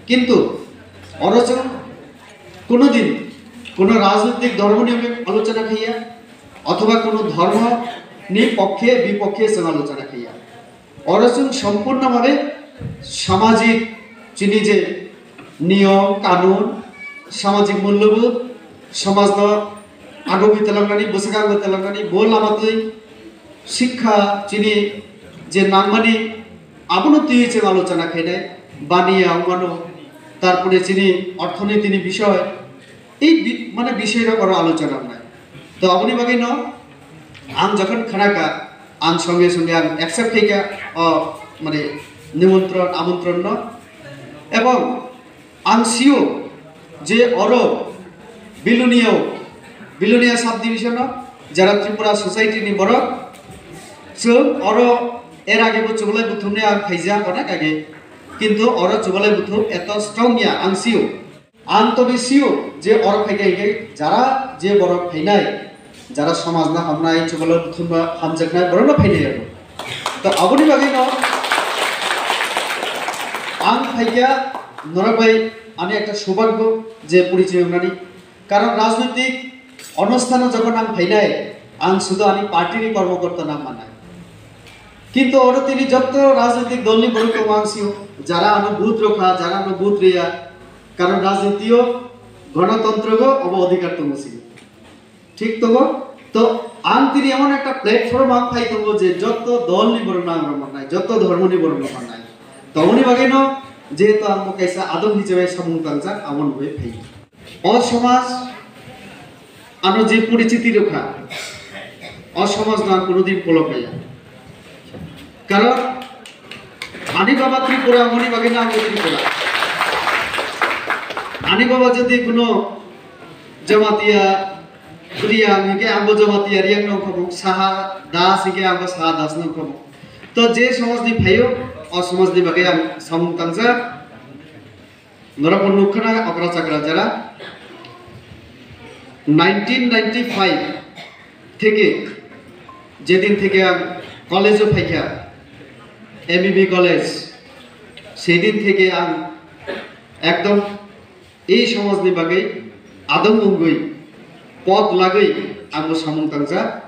কিন্তু অরচন কোনোদিন কোনো রাজনৈতিক ধর্ম নিয়ে আলোচনা খাইয়া অথবা কোনো ধর্ম নিয়ে পক্ষে বিপক্ষে আলোচনা খাইয়া অরচন সম্পূর্ণভাবে সামাজিক যিনি যে নিয়ম কানুন সামাজিক মূল্যবোধ সমাজ আগবি তেলেঙ্গানি বসেগাঙ্গ তেলেঙ্গানি বল আমাদের শিক্ষা যিনি যে নাঙ্গানি আবনতি হয়েছে আলোচনা খেয়ে বানিয়ে আঙ্গানো তারপরে যিনি অর্থনীতি বিষয় এই মানে বিষয়টা বড় আলোচনা নাই তো আপনি বাকি ন আম যখন খানাকা আম সঙ্গে সঙ্গে আম অ্যাকসেপ্ট থেকে মানে নিমন্ত্রণ আমন্ত্রণ ন এবং আম সিও যে বিলুনিয়া সাব ডিভিশন যারা ত্রিপুরা সোসাইটি নি বড় এর আগে চুবলাই বুথুমনে আম খাইজা অনেক আগে কিন্তু চুবলাই বুথুম এত স্ট্রং ইয়া আং সিও আং তবে সিও যে ফাইগাই যারা যে বড় ফাইনাই যারা সমাজ না হামনাই চুবলাই বুথুম হামজাকনাই বড় না ফাইনাই আর তো আবনি বাকি ন আং ফাইগা নরবাই আমি একটা সৌভাগ্য যে পরিচয় নানি কারণ রাজনৈতিক অনুষ্ঠানে যখন আম ফাইনাই আং শুধু আমি পার্টির কর্মকর্তা নাম মানাই কিন্তু তিনি যত রাজনৈতিক দল নিয়ে বড় মাংসিও যারা বুথ রক্ষা যারা বুথ রিয়া কারণ রাজনীতিও গণতন্ত্র অধিকার তো মুসিল ঠিক তো আং তিনি এমন একটা প্ল্যাটফর্ম আং পাই যে যত দল নিয়ে বড় নাম নাই যত ধর্ম নিয়ে বড় নাম নাই তমনি বাকি ন যেহেতু আমি কাইসা আদম হিসেবে সমুদ্রাংসা আমন হয়ে ফাই অসমাজ আনো যে পরিচিতি রক্ষা অসমাজ না কোনোদিন ফলো পাইয়া কারণ আনি বাবা ত্রিপুরা মনি বাকি না ত্রিপুরা আনি বাবা যদি কোনো জমাতিয়া রিয়া মিকে আম্ব জমাতিয়া রিয়াং নং খবো সাহা দাস হিকে আম্ব সাহা দাস নং খবো তো যে সমাজ নি ভাইও অসমাজ নি বাকি আম সামুংতাংসা নরপন নুখনা অকরা চাকরা যারা 1995 থেকে যেদিন থেকে কলেজও ফাইকা এমবিবি কলেজ সেই দিন থেকে একদম এই সমাজ নিবাগে আদম অঙ্গই পথ লাগেই আঙ্গ সামুংতাংসা